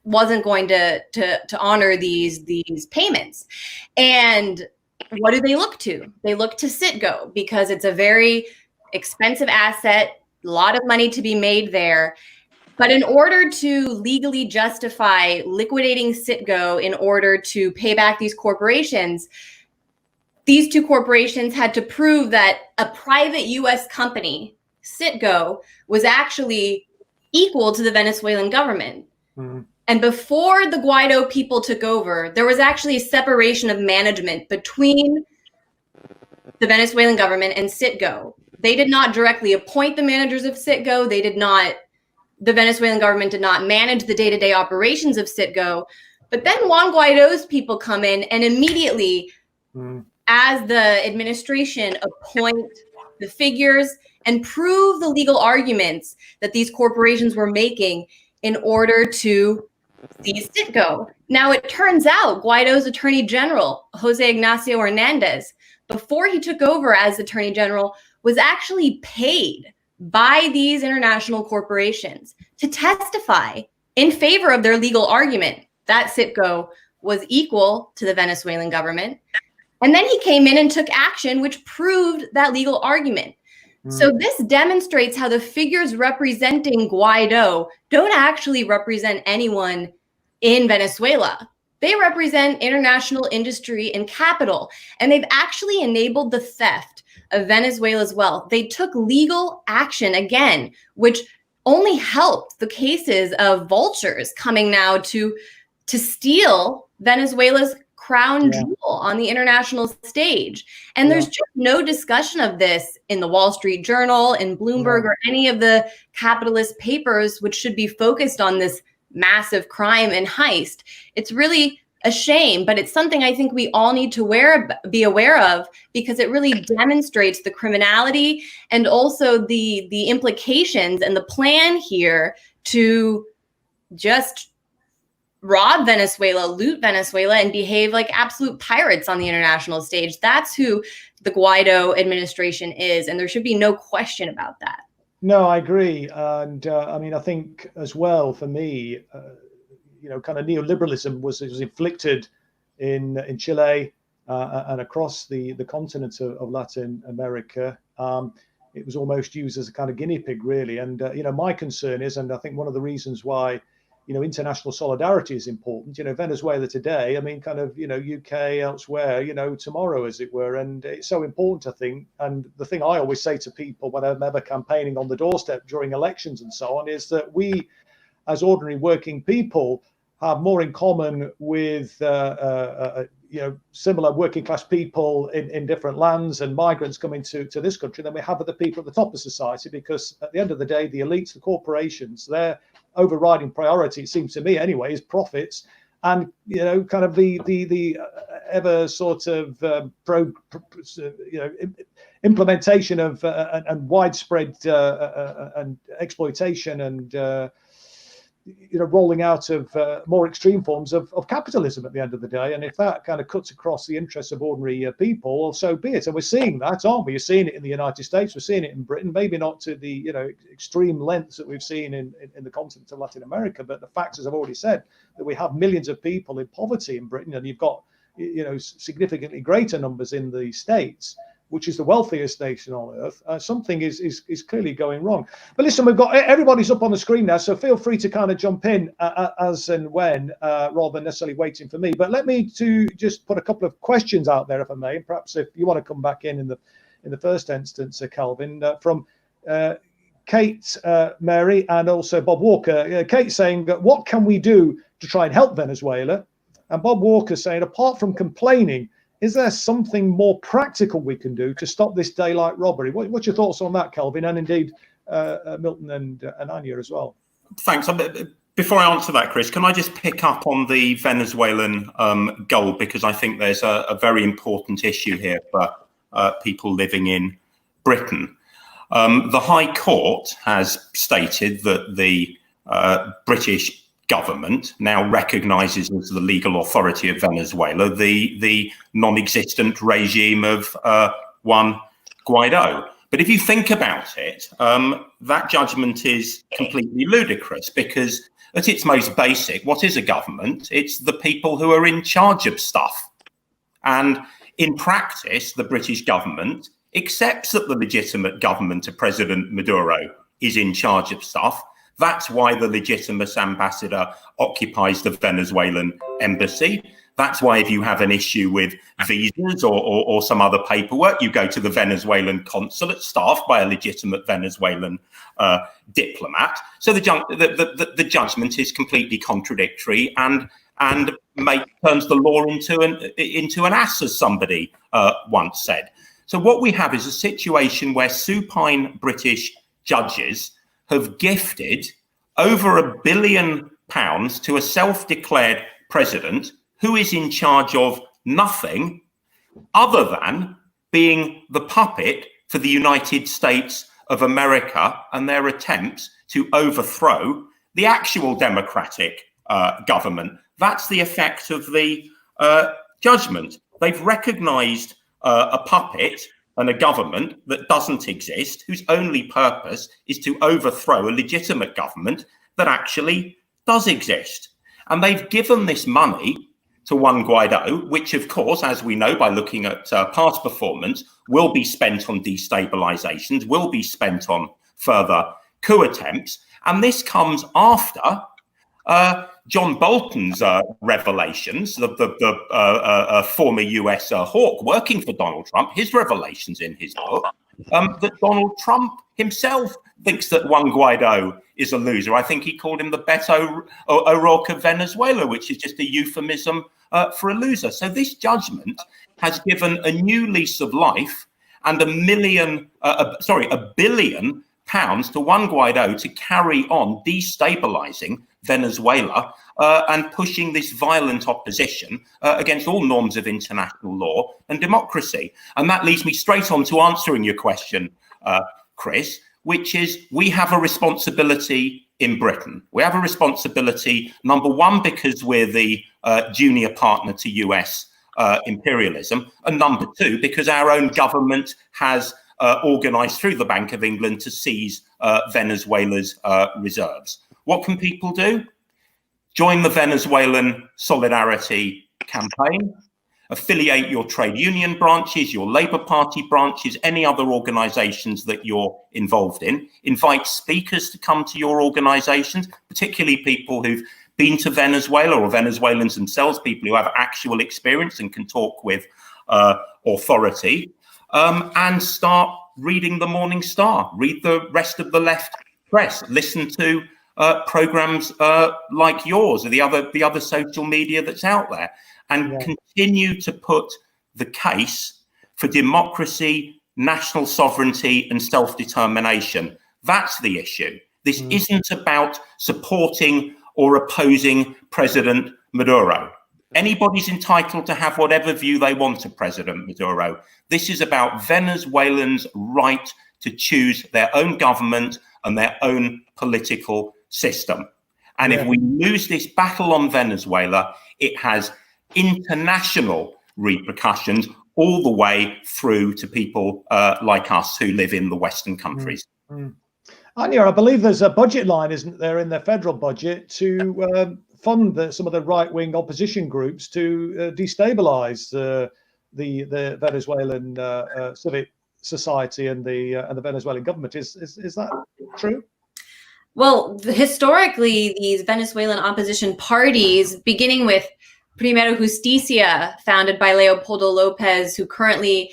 wasn't going to honor these payments. And what do they look to? They look to Citgo because it's a very expensive asset, a lot of money to be made there. But in order to legally justify liquidating Citgo in order to pay back these corporations, these two corporations had to prove that a private US company, Citgo, was actually equal to the Venezuelan government. Mm-hmm. And before the Guaido people took over, there was actually a separation of management between the Venezuelan government and Citgo. They did not directly appoint the managers of Citgo. The Venezuelan government did not manage the day-to-day operations of Citgo. But then Juan Guaido's people come in and immediately, as the administration, appoint the figures and prove the legal arguments that these corporations were making in order to seize Citgo. Now, it turns out Guaido's attorney general, Jose Ignacio Hernandez, before he took over as attorney general, was actually paid by these international corporations to testify in favor of their legal argument that Citgo was equal to the Venezuelan government. And then he came in and took action, which proved that legal argument. So this demonstrates how the figures representing Guaido don't actually represent anyone in Venezuela. They represent international industry and capital, and they've actually enabled the theft of Venezuela's wealth. They took legal action again, which only helped the cases of vultures coming now to steal Venezuela's crown jewel on the international stage. And there's just no discussion of this in the Wall Street Journal, in Bloomberg, or any of the capitalist papers, which should be focused on this massive crime and heist. It's really a shame, but it's something I think we all need to be aware of, because it really demonstrates the criminality and also the implications and the plan here to just rob Venezuela, loot Venezuela, and behave like absolute pirates on the international stage. That's who the Guaido administration is, and there should be no question about that. No, I agree. And I mean, I think as well, for me, kind of neoliberalism was inflicted in Chile and across the continent of Latin America. It was almost used as a kind of guinea pig, really. And, my concern is, and I think one of the reasons why, international solidarity is important. Venezuela today, I mean, kind of, UK, elsewhere, tomorrow, as it were. And it's so important, I think. And the thing I always say to people when I'm ever campaigning on the doorstep during elections and so on is that we, as ordinary working people, have more in common with, similar working class people in different lands and migrants coming to this country than we have with the people at the top of society. Because at the end of the day, the elites, the corporations, their overriding priority, it seems to me anyway, is profits, and kind of the ever sort of implementation of and widespread and exploitation and rolling out of more extreme forms of capitalism at the end of the day. And if that kind of cuts across the interests of ordinary people, well, so be it. And we're seeing that, aren't we? You're seeing it in the United States. We're seeing it in Britain, maybe not to the extreme lengths that we've seen in the continent of Latin America. But the fact, as I've already said, that we have millions of people in poverty in Britain, and you've got significantly greater numbers in the States, which is the wealthiest nation on earth. Something is clearly going wrong. But listen, we've got everybody's up on the screen now, so feel free to kind of jump in as and when, rather than necessarily waiting for me. But let me just put a couple of questions out there, if I may. And perhaps if you want to come back in the first instance, Calvin, from Kate, Mary, and also Bob Walker. Kate saying, what can we do to try and help Venezuela? And Bob Walker saying, apart from complaining, is there something more practical we can do to stop this daylight robbery? What's your thoughts on that, Kelvin, and indeed Milton and Anya as well? Thanks. Before I answer that, Chris, can I just pick up on the Venezuelan goal, because I think there's a very important issue here for people living in Britain. The High Court has stated that the British government now recognises as the legal authority of Venezuela the non-existent regime of Juan Guaido. But if you think about it, that judgment is completely ludicrous, because at its most basic, what is a government? It's the people who are in charge of stuff. And in practice, the British government accepts that the legitimate government of President Maduro is in charge of stuff. That's why the legitimate ambassador occupies the Venezuelan embassy. That's why if you have an issue with visas or some other paperwork, you go to the Venezuelan consulate staffed by a legitimate Venezuelan diplomat. So the judgment is completely contradictory and turns the law into an ass, as somebody once said. So what we have is a situation where supine British judges have gifted over £1 billion to a self-declared president who is in charge of nothing other than being the puppet for the United States of America and their attempts to overthrow the actual democratic government. That's the effect of the judgment. They've recognized a puppet and a government that doesn't exist, whose only purpose is to overthrow a legitimate government that actually does exist. And they've given this money to Juan Guaido, which, of course, as we know by looking at past performance, will be spent on destabilizations, will be spent on further coup attempts. And this comes after John Bolton's revelations, the former US hawk working for Donald Trump, his revelations in his book, that Donald Trump himself thinks that Juan Guaido is a loser. I think he called him the Beto O'Rourke of Venezuela, which is just a euphemism for a loser. So this judgment has given a new lease of life and £1 billion to Juan Guaido to carry on destabilizing Venezuela and pushing this violent opposition against all norms of international law and democracy. And that leads me straight on to answering your question, Chris, which is we have a responsibility in Britain. We have a responsibility, number one, because we're the junior partner to US imperialism, and number two, because our own government has organized through the Bank of England to seize Venezuela's reserves. What can people do? Join the Venezuelan Solidarity Campaign, affiliate your trade union branches, your Labour Party branches, any other organisations that you're involved in. Invite speakers to come to your organisations, particularly people who've been to Venezuela or Venezuelans themselves, people who have actual experience and can talk with authority, and start reading the Morning Star, read the rest of the left press, listen to programs like yours or the other social media that's out there, and continue to put the case for democracy, national sovereignty and self-determination. That's the issue. This isn't about supporting or opposing President Maduro. Anybody's entitled to have whatever view they want of President Maduro. This is about Venezuelans' right to choose their own government and their own political system. And if we lose this battle on Venezuela, it has international repercussions all the way through to people like us who live in the Western countries. Anya, I believe there's a budget line, isn't there, in the federal budget to fund some of the right-wing opposition groups to destabilize the Venezuelan civic society and the Venezuelan government. Is that true? Well, historically, these Venezuelan opposition parties, beginning with Primero Justicia, founded by Leopoldo Lopez, who currently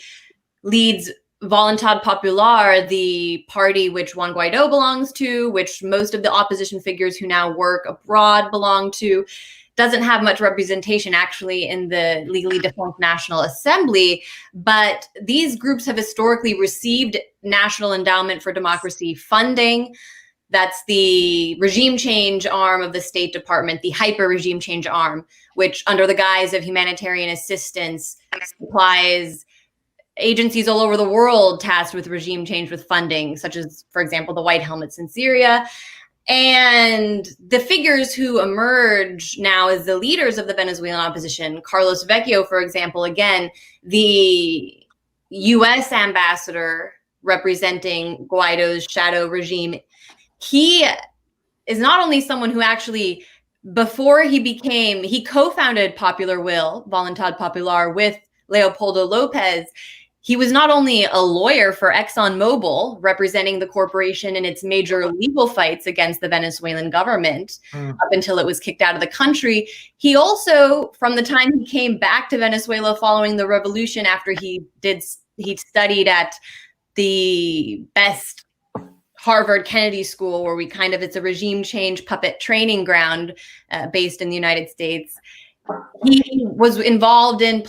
leads Voluntad Popular, the party which Juan Guaido belongs to, which most of the opposition figures who now work abroad belong to, doesn't have much representation actually in the legally defunct National Assembly. But these groups have historically received National Endowment for Democracy funding. That's the regime change arm of the State Department, the hyper regime change arm, which under the guise of humanitarian assistance supplies agencies all over the world tasked with regime change with funding, such as, for example, the White Helmets in Syria. And the figures who emerge now as the leaders of the Venezuelan opposition, Carlos Vecchio, for example, again, the US ambassador representing Guaido's shadow regime, he is not only someone who actually, before he co-founded Popular Will, Voluntad Popular, with Leopoldo Lopez, he was not only a lawyer for ExxonMobil, representing the corporation in its major legal fights against the Venezuelan government up until it was kicked out of the country. He also, from the time he came back to Venezuela following the revolution, after he studied at the best Harvard Kennedy School, where it's a regime change puppet training ground based in the United States. He was involved in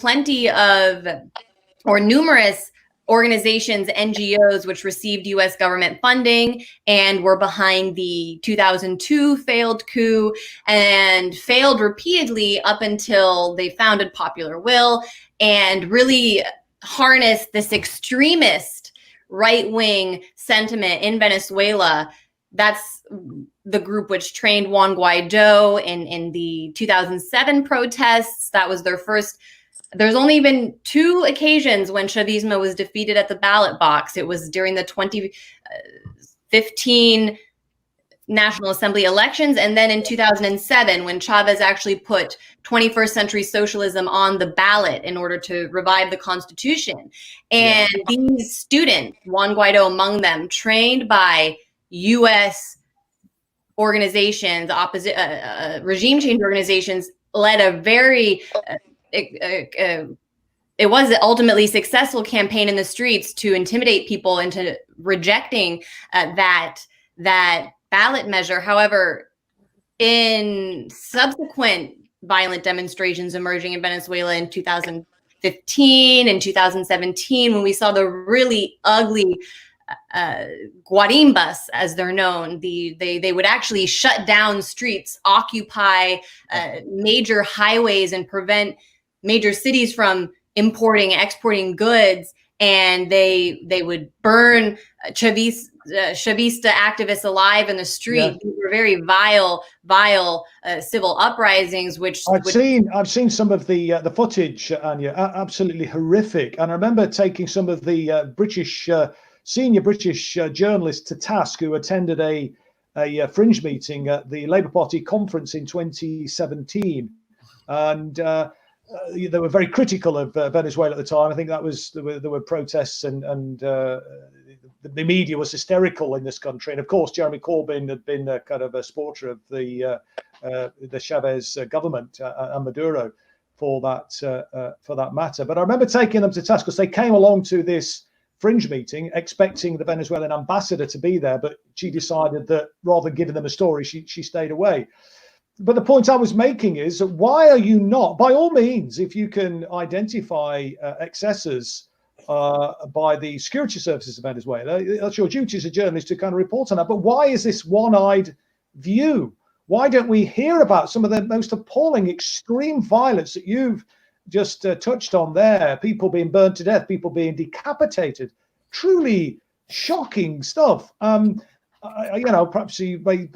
numerous organizations, NGOs, which received U.S. government funding and were behind the 2002 failed coup and failed repeatedly up until they founded Popular Will and really harnessed this extremist right-wing sentiment in Venezuela. That's the group which trained Juan Guaido in the 2007 protests. That was their first. There's only been 2 occasions when Chavismo was defeated at the ballot box. It was during the 2015 National Assembly elections, and then in 2007 when Chavez actually put 21st century socialism on the ballot in order to revive the Constitution. And these students, Juan Guaido among them, trained by U.S. organizations, regime change organizations, led a very it was an ultimately successful campaign in the streets to intimidate people into rejecting that ballot measure. However, in subsequent violent demonstrations emerging in Venezuela in 2015 and 2017, when we saw the really ugly guarimbas, as they're known, they would actually shut down streets, occupy major highways, and prevent major cities from importing, exporting goods, and they would burn Chavista activists alive in the street. Yeah. These were very vile civil uprisings. I've seen some of the footage, Anya, absolutely horrific. And I remember taking some of the senior British journalists to task who attended a fringe meeting at the Labour Party conference in 2017, and they were very critical of Venezuela at the time. I think there were protests and the media was hysterical in this country. And of course, Jeremy Corbyn had been a kind of a supporter of the Chavez government and Maduro for that matter. But I remember taking them to task because they came along to this fringe meeting expecting the Venezuelan ambassador to be there, but she decided that rather than giving them a story, she stayed away. But the point I was making is, why are you not, by all means, if you can identify excesses by the security services of Venezuela, that's your duty as a journalist to kind of report on that. But why is this one-eyed view? Why don't we hear about some of the most appalling extreme violence that you've just touched on there? People being burned to death, people being decapitated, truly shocking stuff. Perhaps you may,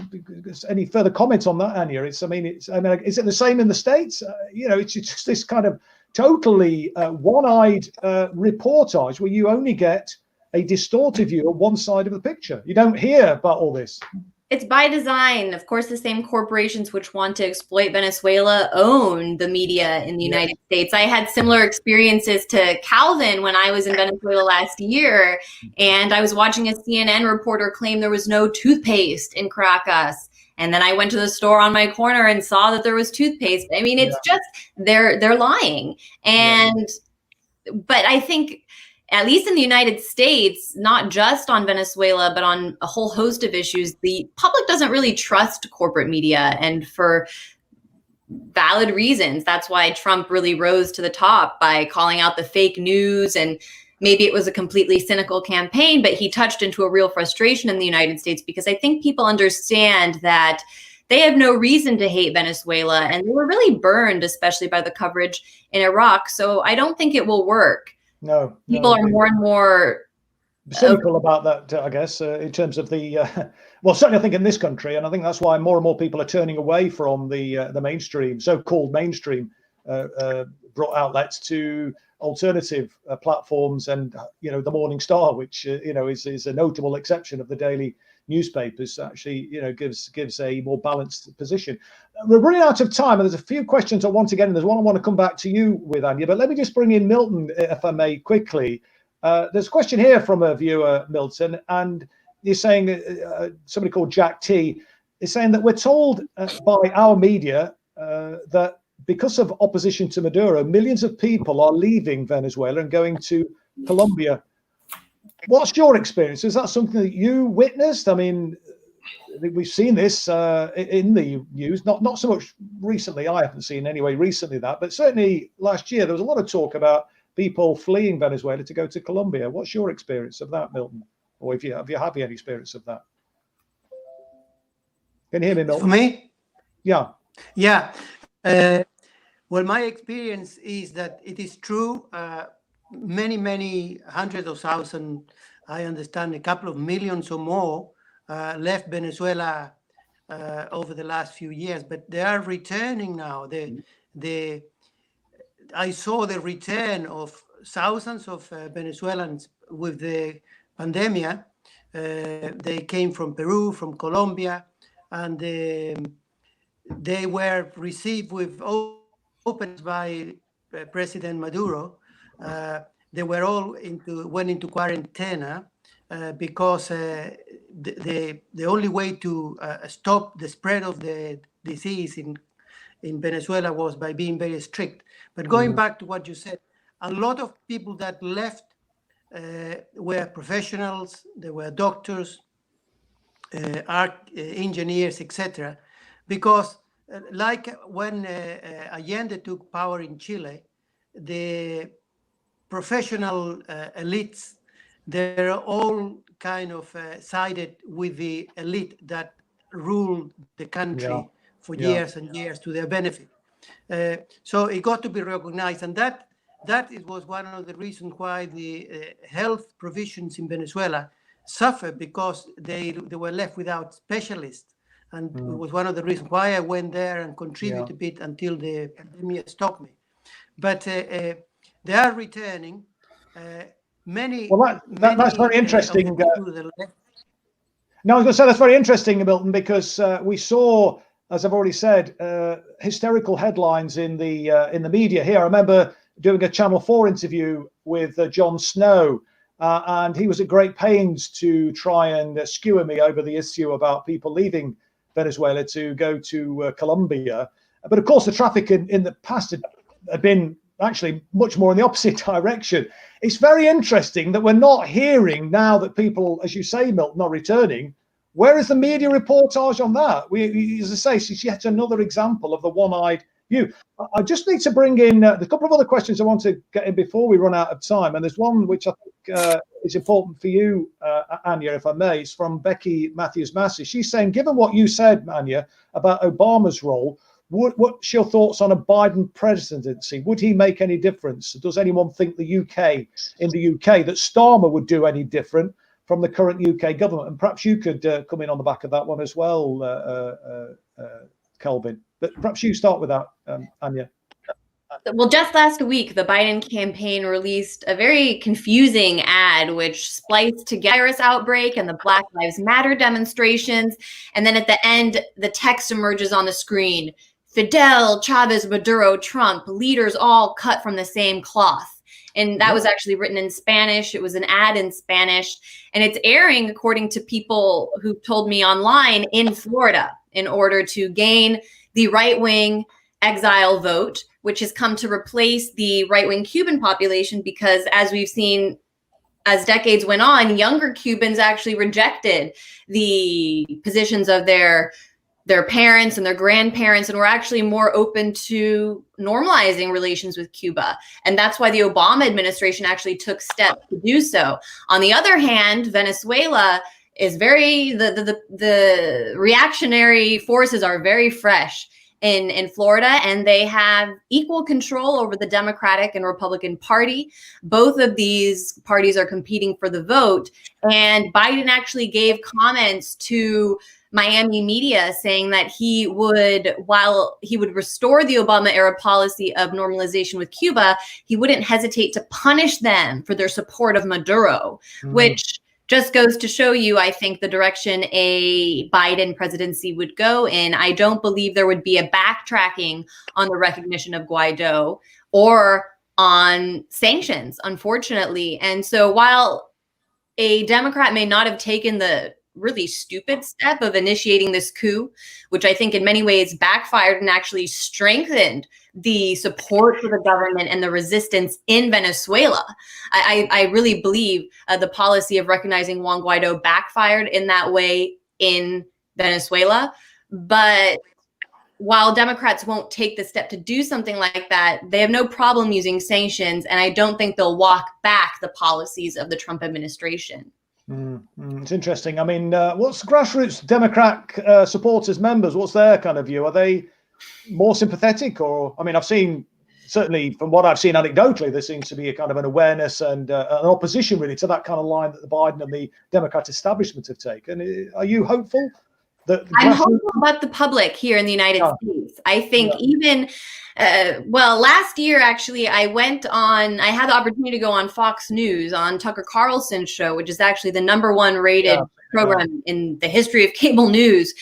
any further comments on that, Anya? Is it the same in the States? It's just this kind of totally one-eyed reportage where you only get a distorted view of one side of the picture. You don't hear about all this. It's by design. Of course, the same corporations which want to exploit Venezuela own the media in the United States. I had similar experiences to Calvin when I was in Venezuela last year, and I was watching a CNN reporter claim there was no toothpaste in Caracas. And then I went to the store on my corner and saw that there was toothpaste. I mean, it's just, they're lying. But I think, at least in the United States, not just on Venezuela, but on a whole host of issues, the public doesn't really trust corporate media, and for valid reasons. That's why Trump really rose to the top by calling out the fake news, and maybe it was a completely cynical campaign, but he touched into a real frustration in the United States, because I think people understand that they have no reason to hate Venezuela, and they were really burned, especially by the coverage in Iraq. So I don't think it will work. No, people are more and more cynical about that, I guess, in terms of the well, certainly I think in this country, and I think that's why more and more people are turning away from the mainstream, so-called mainstream outlets to alternative platforms, and the Morning Star, which is a notable exception of the daily newspapers actually, gives a more balanced position. We're running out of time, and there's a few questions I want to get in. There's one I want to come back to you with, Anya, but let me just bring in Milton, if I may, quickly. There's a question here from a viewer, Milton, and you're saying, somebody called Jack T is saying that we're told by our media that because of opposition to Maduro, millions of people are leaving Venezuela and going to Colombia. What's your experience? Is that something that you witnessed? I mean, we've seen this in the news, not so much recently. I haven't seen anyway recently that, but certainly last year there was a lot of talk about people fleeing Venezuela to go to Colombia. What's your experience of that, Milton? Or have you had any experience of that? Can you hear me, Milton? For me? Yeah. Yeah. Well, my experience is that it is true. Many hundreds of thousands, I understand a couple of millions or more, left Venezuela over the last few years, but they are returning now. I saw the return of thousands of Venezuelans with the pandemic. They came from Peru, from Colombia, and they were received with openness by President Maduro. They were all went into quarantine because the only way to stop the spread of the disease in Venezuela was by being very strict. But going back to what you said, a lot of people that left were professionals. They were doctors, art engineers, etc. Because like when Allende took power in Chile, the professional elites, they're all kind of sided with the elite that ruled the country for years and years to their benefit. So it got to be recognized, and that was one of the reasons why the health provisions in Venezuela suffered, because they were left without specialists. And it was one of the reasons why I went there and contributed a bit until the pandemic stopped me. But they are returning. That's very interesting. No, I was going to say that's very interesting, Milton, because we saw, as I've already said, hysterical headlines in the media here. I remember doing a Channel 4 interview with Jon Snow, and he was at great pains to try and skewer me over the issue about people leaving Venezuela to go to Colombia. But of course, the traffic in the past had been actually much more in the opposite direction. It's very interesting that we're not hearing now that people, as you say, Milton, are returning. Where is the media reportage on that? As I say, it's yet another example of the one-eyed view. I just need to bring in a couple of other questions I want to get in before we run out of time. And there's one which I think is important for you, Anya, if I may. It's from Becky Matthews-Massey. She's saying, given what you said, Anya, about Obama's role, what's your thoughts on a Biden presidency? Would he make any difference? Does anyone think in the UK, that Starmer would do any different from the current UK government? And perhaps you could come in on the back of that one as well, Kelvin. But perhaps you start with that, Anya. Well, just last week, the Biden campaign released a very confusing ad which spliced together the virus outbreak and the Black Lives Matter demonstrations. And then at the end, the text emerges on the screen: Fidel, Chavez, Maduro, Trump, leaders all cut from the same cloth. And that was actually written in Spanish. It was an ad in Spanish. And it's airing, according to people who told me online, in Florida in order to gain the right-wing exile vote, which has come to replace the right-wing Cuban population, because as we've seen, as decades went on, younger Cubans actually rejected the positions of their parents and their grandparents, and were actually more open to normalizing relations with Cuba. And that's why the Obama administration actually took steps to do so. On the other hand, Venezuela is the reactionary forces are very fresh in Florida, and they have equal control over the Democratic and Republican Party. Both of these parties are competing for the vote. And Biden actually gave comments to Miami media saying that while he would restore the Obama era policy of normalization with Cuba, he wouldn't hesitate to punish them for their support of Maduro, which just goes to show you, I think, the direction a Biden presidency would go in. I don't believe there would be a backtracking on the recognition of Guaido or on sanctions, unfortunately. And so while a Democrat may not have taken the really stupid step of initiating this coup, which I think in many ways backfired and actually strengthened the support for the government and the resistance in Venezuela. I really believe the policy of recognizing Juan Guaido backfired in that way in Venezuela. But while Democrats won't take the step to do something like that, they have no problem using sanctions, and I don't think they'll walk back the policies of the Trump administration. It's interesting. I mean, what's grassroots Democrat supporters, members? What's their kind of view? Are they more sympathetic, or I mean, I've seen, certainly from what I've seen anecdotally, there seems to be a kind of an awareness and an opposition really to that kind of line that the Biden and the Democrat establishment have taken. Are you hopeful? I'm hopeful about the public here in the United States. I think even, last year, actually, I had the opportunity to go on Fox News on Tucker Carlson's show, which is actually the #1 rated program in the history of cable news,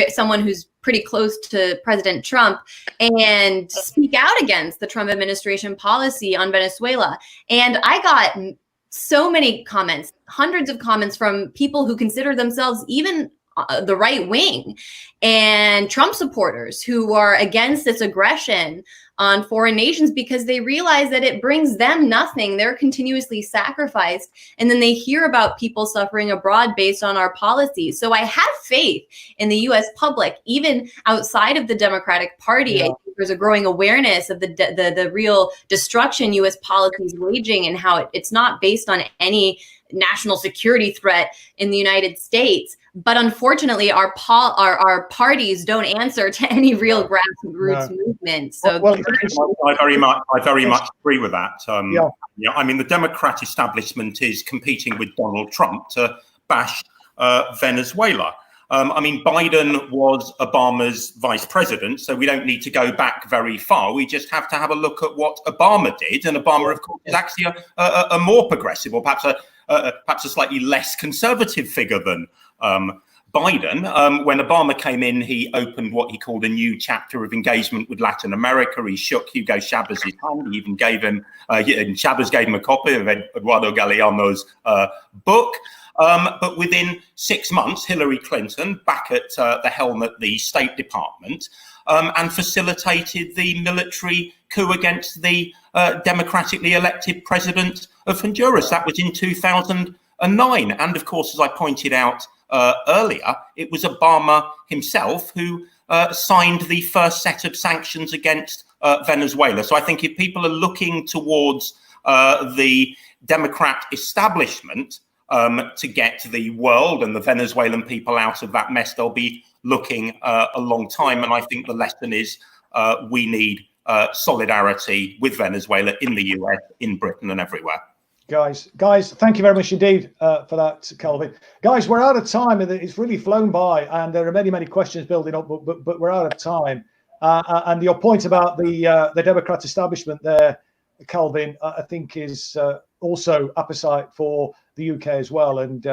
someone who's pretty close to President Trump, and speak out against the Trump administration policy on Venezuela. And I got so many comments, hundreds of comments from people who consider themselves even the right wing and Trump supporters who are against this aggression on foreign nations because they realize that it brings them nothing. They're continuously sacrificed. And then they hear about people suffering abroad based on our policies. So I have faith in the US public, even outside of the Democratic Party. I think there's a growing awareness of the real destruction US policy is waging and how it's not based on any national security threat in the United States. But unfortunately, our parties don't answer to any real grassroots movement. So I very much agree with that. I mean, the Democrat establishment is competing with Donald Trump to bash Venezuela. I mean, Biden was Obama's vice president, so we don't need to go back very far. We just have to have a look at what Obama did. And Obama, of course, is actually a more progressive, or perhaps a slightly less conservative figure than Biden. When Obama came in, he opened what he called a new chapter of engagement with Latin America. He shook Hugo Chavez's hand. He even gave him, Chavez gave him a copy of Eduardo Galeano's book. But within 6 months, Hillary Clinton, back at the helm at the State Department, and facilitated the military coup against the democratically elected president of Honduras. That was in 2009. And of course, as I pointed out earlier, it was Obama himself who signed the first set of sanctions against Venezuela. So I think if people are looking towards the Democrat establishment to get the world and the Venezuelan people out of that mess, they'll be looking a long time. And I think the lesson is we need solidarity with Venezuela in the US, in Britain and everywhere. Guys, thank you very much indeed for that, Kelvin. Guys, we're out of time. It's really flown by, and there are many questions building up, but we're out of time. And your point about the Democrat establishment there, Kelvin, I think is also appetite for the UK as well. And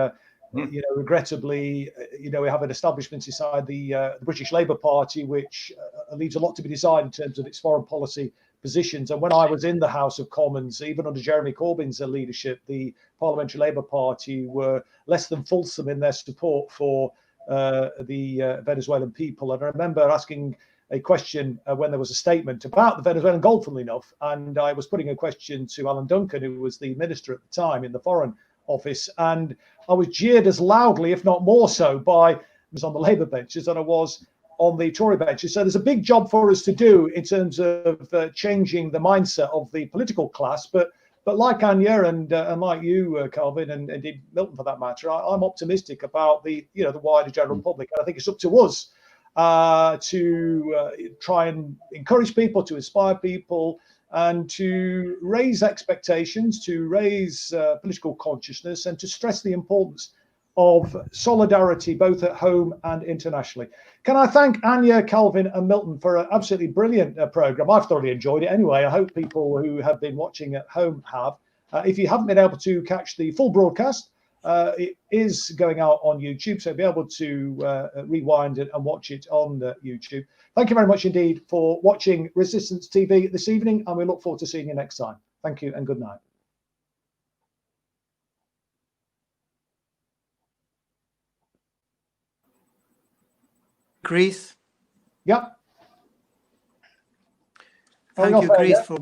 regrettably, we have an establishment inside the British Labour Party, which leaves a lot to be desired in terms of its foreign policy positions. And when I was in the House of Commons, even under Jeremy Corbyn's leadership, the Parliamentary Labour Party were less than fulsome in their support for the Venezuelan people. And I remember asking a question when there was a statement about the Venezuelan Gulf, funnily enough, and I was putting a question to Alan Duncan, who was the minister at the time in the Foreign Office, and I was jeered as loudly, if not more so, by was on the Labour benches than I was on the Tory benches. So there's a big job for us to do in terms of changing the mindset of the political class. But like Anya and like you, Calvin, and indeed Milton for that matter, I'm optimistic about the wider general public. And I think it's up to us to try and encourage people, to inspire people, and to raise expectations, to raise political consciousness, and to stress the importance of solidarity both at home and internationally. Can I thank Anya, Calvin and Milton for an absolutely brilliant programme. I've thoroughly enjoyed it anyway. I hope people who have been watching at home have. If you haven't been able to catch the full broadcast, It is going out on YouTube, so you'll be able to rewind it and watch it on YouTube. Thank you very much indeed for watching Resistance TV this evening, and we look forward to seeing you next time. Thank you and good night. Chris? Yeah. Thank you, Chris, for